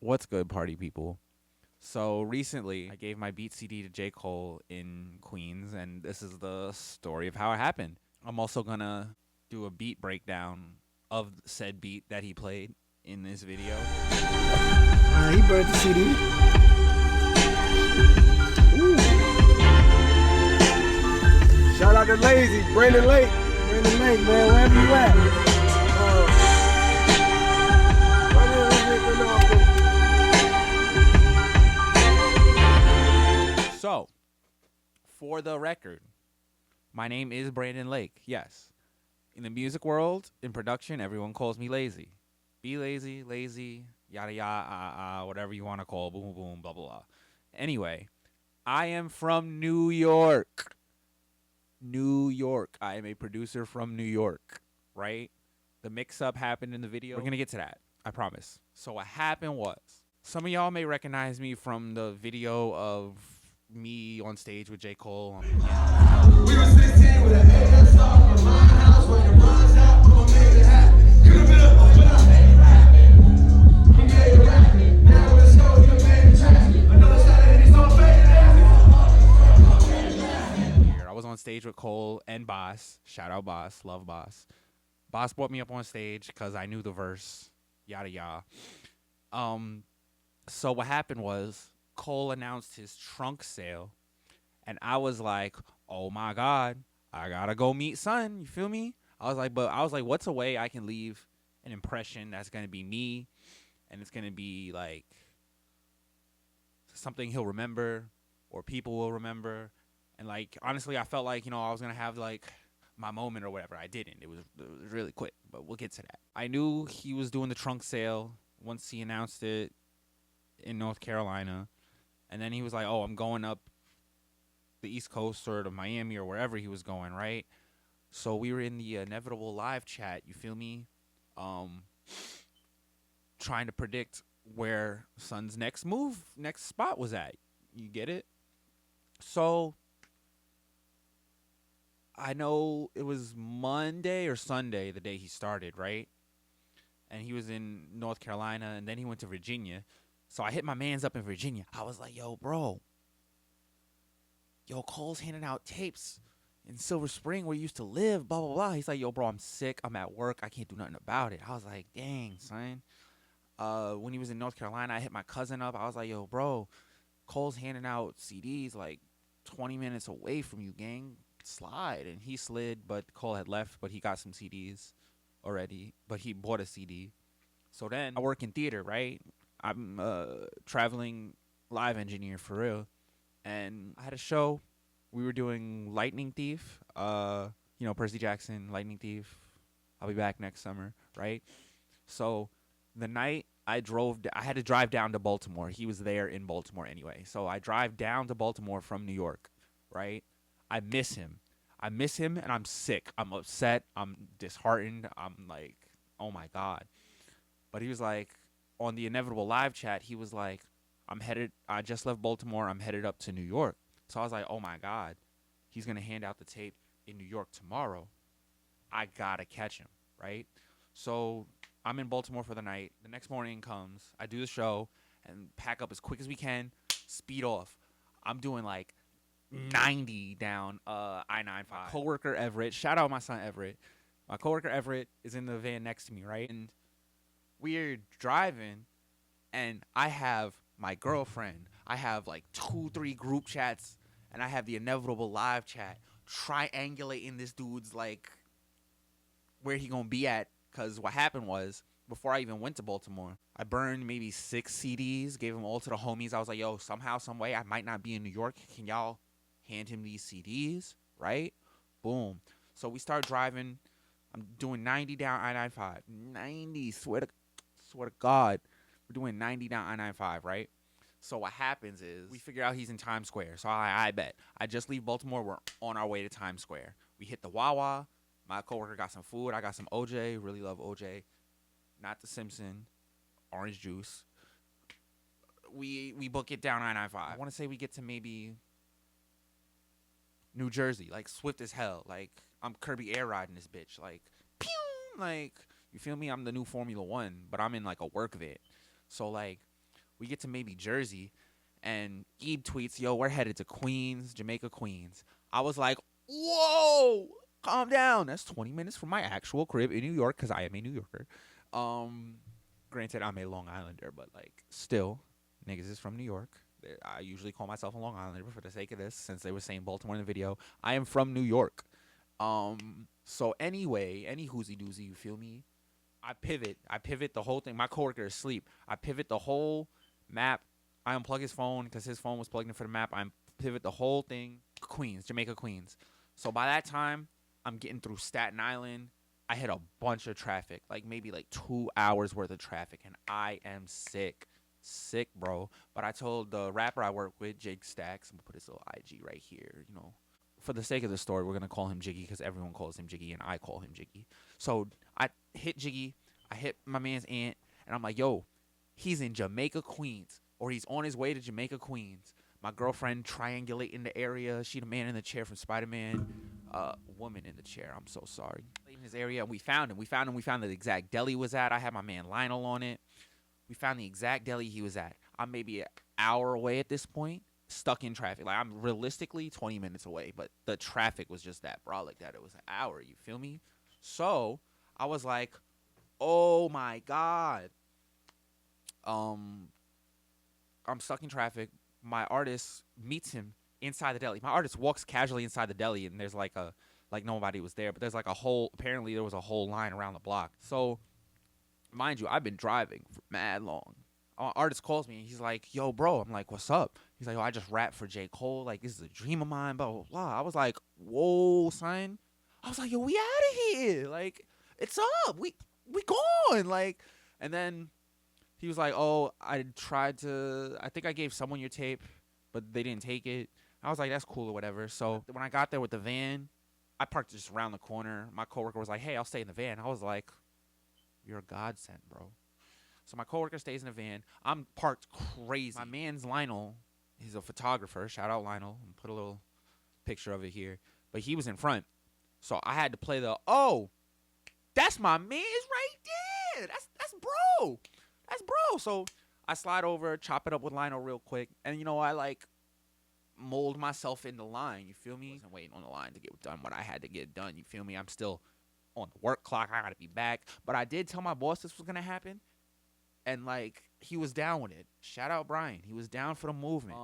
What's good, party people? So recently, I gave my beat CD to J. Cole in Queens, and this is the story of how it happened. I'm also gonna do a beat breakdown of said beat that he played in this video. He burned the CD. Ooh. Shout out to Lazy, Brandon Lake. Brandon Lake, man, wherever you at. So, for the record, my name is Brandon Lake. Yes. In the music world, in production, everyone calls me Lazy. Be lazy, yada yada, whatever you want to call, boom, boom, blah, blah, blah. Anyway, I am from New York. New York. I am a producer from New York, right? The mix-up happened in the video. We're going to get to that, I promise. So what happened was, some of y'all may recognize me from the video of me on stage with J. Cole. We were 16 with an ASR from my house when it runs out, we're gonna make it happen. Could have been up, but I made it happen. He made it happen. Now let's go, he made it happen. Another shot and he's gonna fade it happen. I was on stage with Cole and Boss. Shout out Boss. Love Boss. Boss brought me up on stage because I knew the verse. Yada yada. So what happened was Cole announced his trunk sale, and I was like, oh my God, I gotta go meet son. You feel me? I was like, what's a way I can leave an impression that's gonna be me, and it's gonna be like something he'll remember or people will remember. And like honestly, I felt like, I was gonna have like my moment or whatever. I didn't. It was really quick, but we'll get to that. I knew he was doing the trunk sale once he announced it in North Carolina. And then he was like, oh, I'm going up the East Coast or to Miami or wherever he was going, right? So we were in the inevitable live chat, you feel me? Trying to predict where Son's next spot was at. You get it? So I know it was Monday or Sunday, the day he started, right? And he was in North Carolina, and then he went to Virginia. So I hit my mans up in Virginia. I was like, yo, bro. Yo, Cole's handing out tapes in Silver Spring where you used to live, blah, blah, blah. He's like, yo, bro, I'm sick. I'm at work. I can't do nothing about it. I was like, dang, son. When he was in North Carolina, I hit my cousin up. I was like, yo, bro, Cole's handing out CDs like 20 minutes away from you, gang. Slide. And he slid, but Cole had left, but he got some CDs already. But he bought a CD. So then I work in theater, right? I'm a traveling live engineer for real. And I had a show. We were doing Lightning Thief. Percy Jackson, Lightning Thief. I'll be back next summer, right? So the night I had to drive down to Baltimore. He was there in Baltimore anyway. So I drive down to Baltimore from New York, right? I miss him and I'm sick. I'm upset. I'm disheartened. I'm like, oh my God. But he was like, on the inevitable live chat, he was like, I just left Baltimore. I'm headed up to New York. So I was like, oh my God, he's going to hand out the tape in New York tomorrow. I got to catch him, right? So I'm in Baltimore for the night. The next morning comes. I do the show and pack up as quick as we can, speed off. I'm doing like 90 down I-95. Coworker Everett, shout out my son Everett. My coworker Everett is in the van next to me, right? And we're driving, and I have my girlfriend. I have like 2-3 group chats, and I have the inevitable live chat triangulating this dude's like where he gonna be at. Because what happened was, before I even went to Baltimore, I burned maybe 6 CDs, gave them all to the homies. I was like, yo, somehow, some way, I might not be in New York. Can y'all hand him these CDs, right? Boom. So we start driving. I'm doing 90 down I-95. 90, swear to God. We're doing 90 down I-95, right? So what happens is we figure out he's in Times Square. So I bet. I just leave Baltimore. We're on our way to Times Square. We hit the Wawa. My coworker got some food. I got some OJ. Really love OJ. Not the Simpson. Orange juice. We book it down I-95. I want to say we get to maybe New Jersey. Like swift as hell. Like I'm Kirby air riding this bitch. Like pew. Like you feel me? I'm the new Formula One, but I'm in like a work vet. So like We get to maybe Jersey, and Ebe tweets, "Yo, we're headed to Queens, Jamaica, Queens." I was like, "Whoa, calm down. That's 20 minutes from my actual crib in New York, because I am a New Yorker." Granted, I'm a Long Islander, but like, still, niggas is from New York. I usually call myself a Long Islander, but for the sake of this, since they were saying Baltimore in the video, I am from New York. So anyway, any whoozy doozy, you feel me? I pivot the whole thing. My coworker is asleep. I pivot the whole map. I unplug his phone because his phone was plugged in for the map. I pivot the whole thing. Queens, Jamaica, Queens. So by that time, I'm getting through Staten Island. I hit a bunch of traffic, like maybe like 2 hours worth of traffic, and I am sick, bro. But I told the rapper I work with, Jake Stacks, I'm gonna put his little IG right here, you know. For the sake of the story, we're gonna call him Jiggy because everyone calls him Jiggy, and I call him Jiggy. So I hit Jiggy, I hit my man's aunt, and I'm like, yo, he's in Jamaica, Queens, or he's on his way to Jamaica, Queens. My girlfriend triangulating the area. She the man in the chair from Spider-Man. Woman in the chair. I'm so sorry. In his area, and we found him. We found the exact deli he was at. I had my man Lionel on it. We found the exact deli he was at. I'm maybe an hour away at this point, stuck in traffic. Like, I'm realistically 20 minutes away, but the traffic was just that brolic that it was an hour. You feel me? So I was like, oh my God. I'm stuck in traffic. My artist meets him inside the deli. My artist walks casually inside the deli, and there's like nobody was there, but there's like apparently there was a whole line around the block. So, mind you, I've been driving for mad long. Our artist calls me, and he's like, yo, bro. I'm like, what's up? He's like, oh, I just rapped for J. Cole. Like, this is a dream of mine, blah, blah, blah. I was like, whoa, son. I was like, yo, we out of here. Like, it's up. We gone. Like, and then he was like, oh, I think I gave someone your tape, but they didn't take it. I was like, that's cool or whatever. So when I got there with the van, I parked just around the corner. My coworker was like, hey, I'll stay in the van. I was like, you're a godsend, bro. So my coworker stays in the van. I'm parked crazy. My man's Lionel. He's a photographer. Shout out Lionel. Put a little picture of it here. But he was in front. So I had to play that's my man's right there. That's bro. That's bro. So I slide over, chop it up with Lionel real quick. And, you know, I, like, mold myself in the line. You feel me? I'm waiting on the line to get done what I had to get done. You feel me? I'm still on the work clock. I got to be back. But I did tell my boss this was going to happen. And, like, he was down with it. Shout out Brian. He was down for the movement.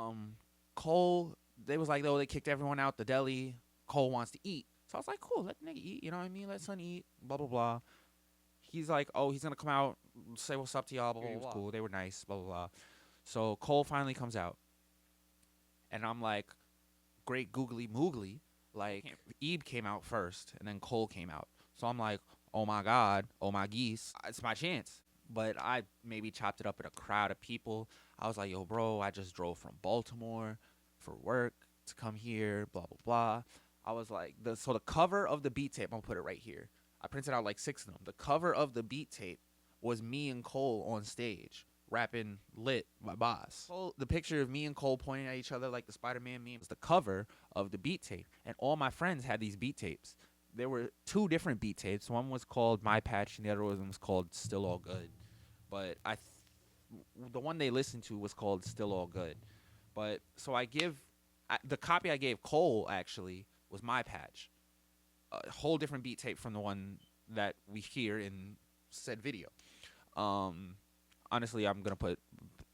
Cole, they was like, oh, they kicked everyone out the deli. Cole wants to eat. So I was like, cool, let the nigga eat. You know what I mean? Let son eat. Blah, blah, blah. He's like, oh, he's going to come out, say what's up to y'all. Blah, blah, blah. It was cool. They were nice. Blah, blah, blah. So Cole finally comes out. And I'm like, great googly moogly. Like, Ebe came out first, and then Cole came out. So I'm like, oh, my God. Oh, my geese. It's my chance. But I maybe chopped it up in a crowd of people. I was like, yo, bro, I just drove from Baltimore for work to come here, blah, blah, blah. I was like, so the cover of the beat tape, I'm going to put it right here. I printed out like 6 of them. The cover of the beat tape was me and Cole on stage rapping Lit by Boss. The picture of me and Cole pointing at each other like the Spider-Man meme was the cover of the beat tape. And all my friends had these beat tapes. There were 2 different beat tapes. One was called My Patch and the other one was called Still All Good. But the one they listened to was called Still All Good. But so the copy I gave Cole actually was My Patch. A whole different beat tape from the one that we hear in said video. Honestly, I'm going to put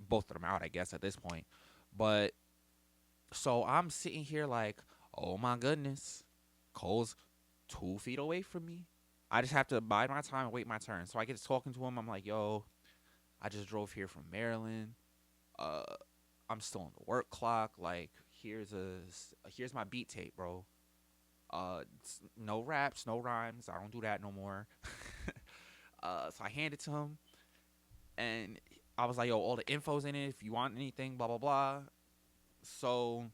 both of them out, I guess, at this point. But so I'm sitting here like, oh my goodness, Cole's 2 feet away from me. I just have to bide my time and wait my turn. So I get to talking to him. I'm like, yo, I just drove here from Maryland. I'm still on the work clock. Like, here's my beat tape, bro. No raps, no rhymes. I don't do that no more. So I handed it to him, and I was like, yo, all the info's in it. If you want anything, blah, blah, blah. So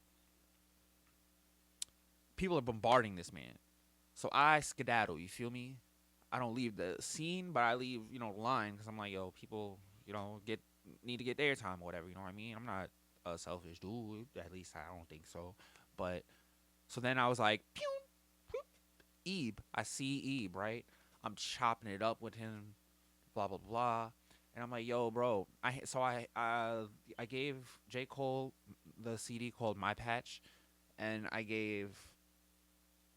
people are bombarding this man. So I skedaddle, you feel me? I don't leave the scene, but I leave, the line, because I'm like, yo, people, need to get their time or whatever, you know what I mean? I'm not a selfish dude, at least I don't think so. But, so then I was like, pew, pew, Ebe. I see Ebe, right? I'm chopping it up with him, blah, blah, blah. And I'm like, yo, bro. I gave J. Cole the CD called My Patch, and I gave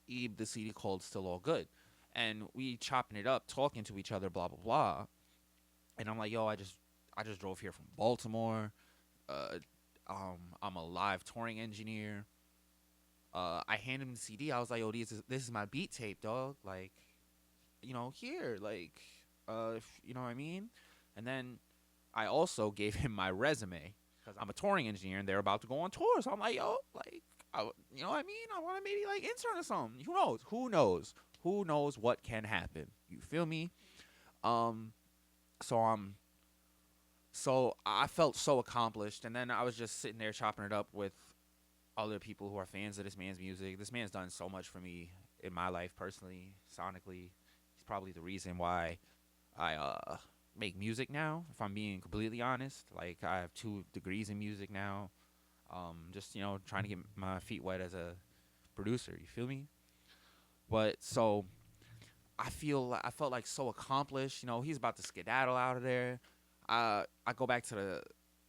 Ebe the CD called Still All Good. And we chopping it up, talking to each other, blah blah blah. And I'm like, yo, I just drove here from Baltimore. Uh, I'm a live touring engineer. I handed him the CD. I was like, yo, this is my beat tape, dog. Like, here, like, if, you know what I mean. And then I also gave him my resume because I'm a touring engineer and they're about to go on tour. So I'm like, yo, like, you know what I mean? I want to maybe like intern or something. Who knows? Who knows? Who knows what can happen? You feel me? Um, so I felt so accomplished, and then I was just sitting there chopping it up with other people who are fans of this man's music. This man's done so much for me in my life personally, sonically. He's probably the reason why I make music now, if I'm being completely honest. Like, I have 2 degrees in music now. Just, trying to get my feet wet as a producer, you feel me? But so I felt like so accomplished. He's about to skedaddle out of there. I go back to the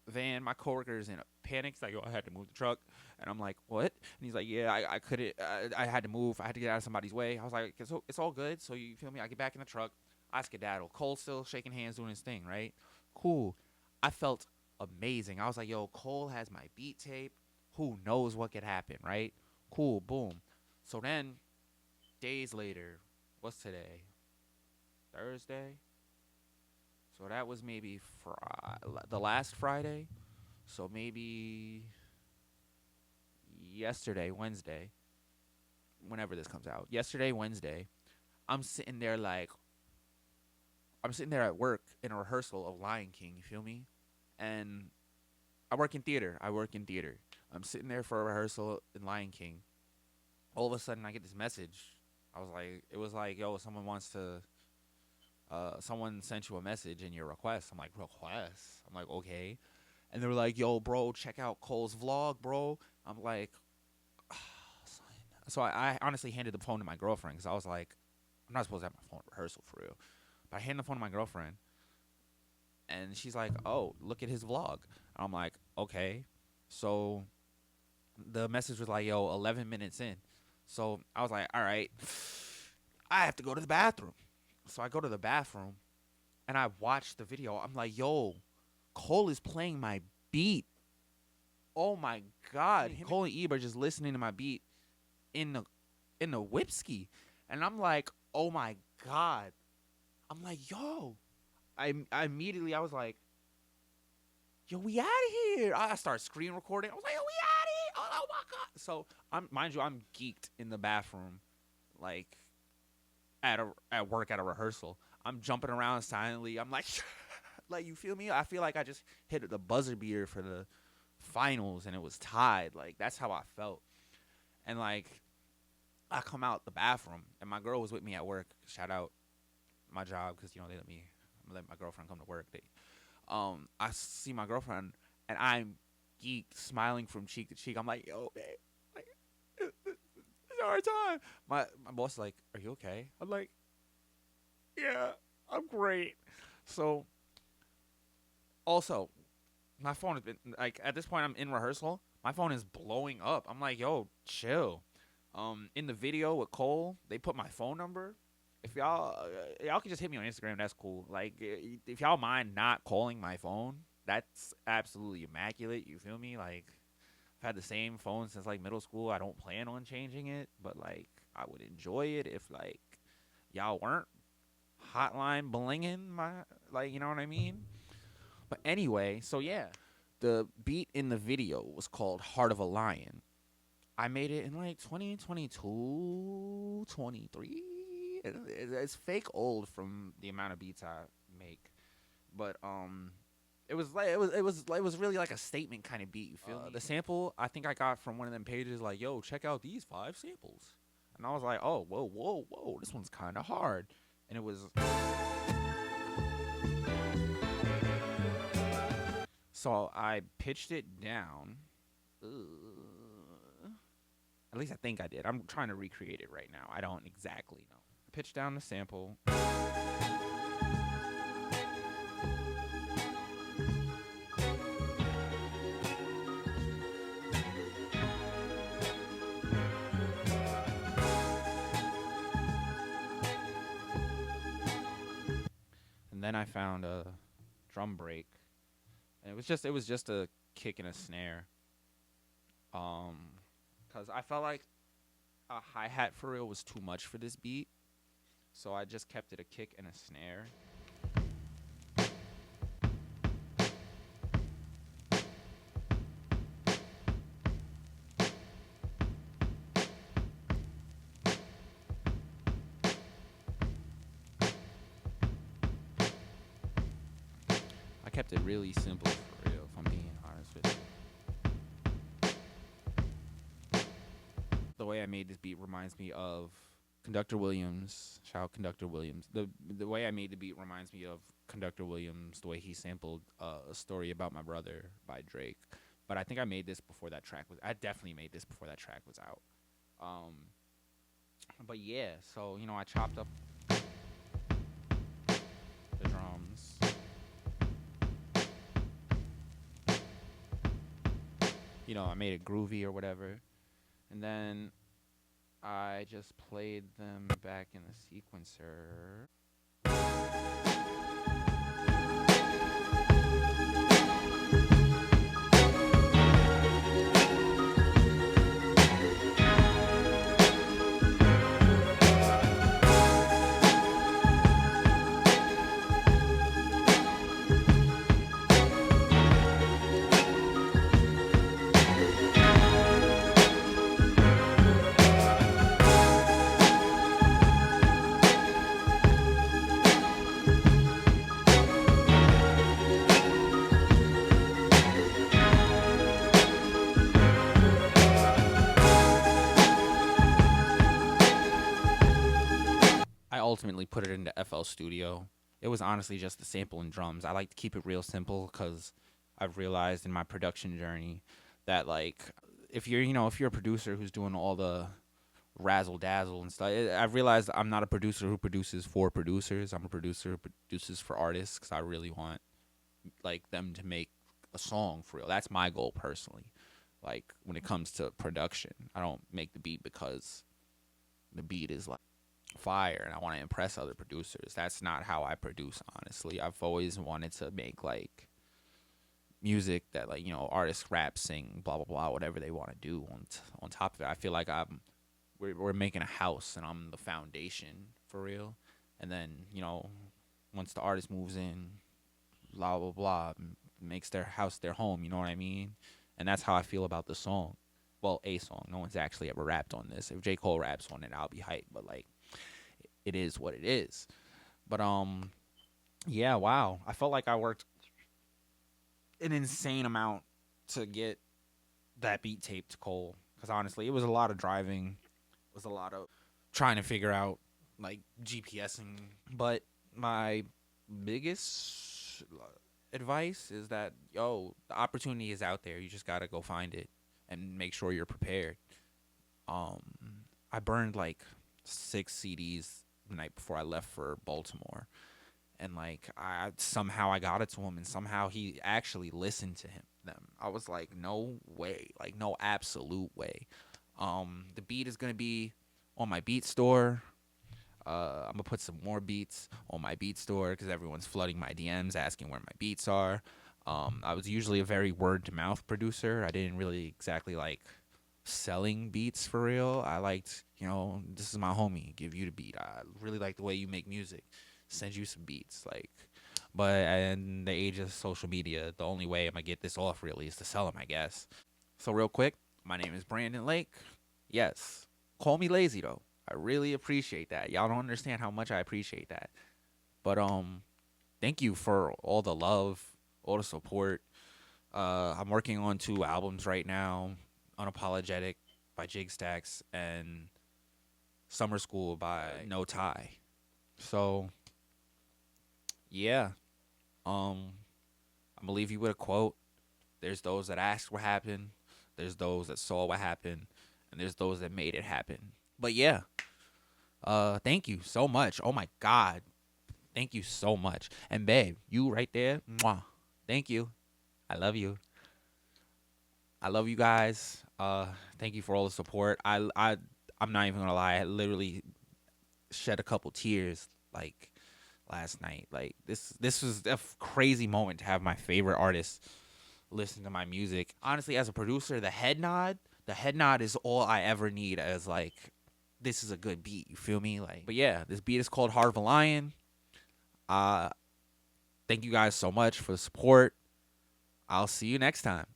van. My coworker's in a panic. He's like, "Oh, I had to move the truck," and I'm like, "What?" And he's like, "Yeah, I couldn't. I had to move. I had to get out of somebody's way." I was like, "It's all good." So you feel me? I get back in the truck. I skedaddle. Cole still shaking hands, doing his thing, right? Cool. I felt amazing. I was like, "Yo, Cole has my beat tape. Who knows what could happen, right?" Cool. Boom. So then, days later, what's today? Thursday. So that was maybe the last Friday. So maybe yesterday, Wednesday, whenever this comes out. Yesterday, Wednesday, I'm sitting there at work in a rehearsal of Lion King, you feel me? And I work in theater. I'm sitting there for a rehearsal in Lion King. All of a sudden, I get this message. It was like, yo, someone sent you a message in your request. I'm like, request? I'm like, okay. And they were like, yo, bro, check out Cole's vlog, bro. I'm like, oh, son. So I honestly handed the phone to my girlfriend because I was like, I'm not supposed to have my phone at rehearsal for real. But I handed the phone to my girlfriend. And she's like, oh, look at his vlog. And I'm like, okay. So the message was like, yo, 11 minutes in. So I was like, all right, I have to go to the bathroom. So I go to the bathroom and I watch the video. I'm like, yo, Cole is playing my beat. Oh my God. Cole and Ebe are just listening to my beat in the whipski. And I'm like, oh my God. I'm like, yo. I immediately, I was like, yo, we out of here. I start screen recording. I was like, yo, we out of here. Oh my God. So, mind you, I'm geeked in the bathroom, like, at work at a rehearsal. I'm jumping around silently. I'm like, like, you feel me? I feel like I just hit the buzzer beater for the finals and it was tied. Like, that's how I felt. And like, I come out the bathroom and my girl was with me at work. Shout out my job because they let my girlfriend come to work. I see my girlfriend and I'm geeked, smiling from cheek to cheek. I'm like, yo, babe, like, it's our time. My boss is like, are you okay? I'm like, yeah, I'm great. So, also, my phone has been, like, at this point, I'm in rehearsal. My phone is blowing up. I'm like, yo, chill. In the video with Cole, they put my phone number. If y'all can just hit me on Instagram, that's cool. Like, if y'all mind not calling my phone, that's absolutely immaculate. You feel me? Like, I've had the same phone since like middle school. I don't plan on changing it, but like, I would enjoy it if like y'all weren't hotline blinging my, like, you know what I mean? But anyway, so yeah, the beat in the video was called Heart of a Lion. I made it in like 2022, 23. It's fake old from the amount of beats I make, but it was really like a statement kind of beat. You feel me? The sample I think I got from one of them pages like, yo, check out these 5 samples, and I was like, oh, whoa, this one's kind of hard, and it was. So I pitched it down. At least I think I did. I'm trying to recreate it right now. I don't exactly know. I pitched down the sample. And then I found a drum break, and it was just a kick and a snare. Cause I felt like a hi hat for real was too much for this beat, so I just kept it a kick and a snare. I kept it really simple for real, if I'm being honest with you. The way I made this beat reminds me of Conductor Williams. Shout out Conductor Williams. The way I made the beat reminds me of Conductor Williams, the way he sampled a story about my brother by Drake. But I think I made this before that track was. I definitely made this before that track was out. But yeah, so I chopped up the drums. I made it groovy or whatever, and then I just played them back in the sequencer. I ultimately put it into FL Studio. It was honestly just the sample and drums. I like to keep it real simple because I've realized in my production journey that like if you're a producer who's doing all the razzle dazzle and stuff, I've realized I'm not a producer who produces for producers. I'm a producer who produces for artists because I really want like them to make a song for real. That's my goal personally. Like when it comes to production, I don't make the beat because the beat is like fire and I want to impress other producers. That's not how I produce, honestly. I've always wanted to make like music that like artists rap, sing, blah blah blah, whatever they want to do on top of it. I feel like we're making a house and I'm the foundation for real, and then once the artist moves in, blah blah blah, makes their house their home, you know what I mean? And that's how I feel about the song. Well, a song. No one's actually ever rapped on this. If J. Cole raps on it, I'll be hyped, but like it is what it is. But yeah, wow. I felt like I worked an insane amount to get that beat tape to Cole, because honestly, it was a lot of driving. It was a lot of trying to figure out like GPSing. But my biggest advice is that the opportunity is out there. You just gotta go find it and make sure you're prepared. I burned like 6 CDs the night before I left for Baltimore, and like I got it to him, and somehow he actually listened to them. I was like, no way, like no absolute way. The beat is gonna be on my beat store. I'm gonna put some more beats on my beat store because everyone's flooding my DMs asking where my beats are. I was usually a very word to mouth producer. I didn't really exactly like selling beats for real. I liked, this is my homie, give you the beat. I really like the way you make music. Send you some beats, like. But in the age of social media, the only way I'm gonna get this off really is to sell them, I guess. So real quick, my name is Brandon Lake. Yes, call me lazy though. I really appreciate that. Y'all don't understand how much I appreciate that. But thank you for all the love, all the support. I'm working on 2 albums right now. Unapologetic by Jig Stacks and Summer School by No Tie. So yeah. I'm gonna leave you with a quote. There's those that asked what happened, there's those that saw what happened, and there's those that made it happen. But yeah. Thank you so much. Oh my God. Thank you so much. And babe, you right there. Mwah. Thank you. I love you. I love you guys. Thank you for all the support. I'm not even gonna lie. I literally shed a couple tears, like last night. Like this was a crazy moment to have my favorite artist listen to my music. Honestly, as a producer, the head nod is all I ever need as like this is a good beat. You feel me? Like, but yeah, this beat is called Heart of a Lion. Thank you guys so much for the support. I'll see you next time.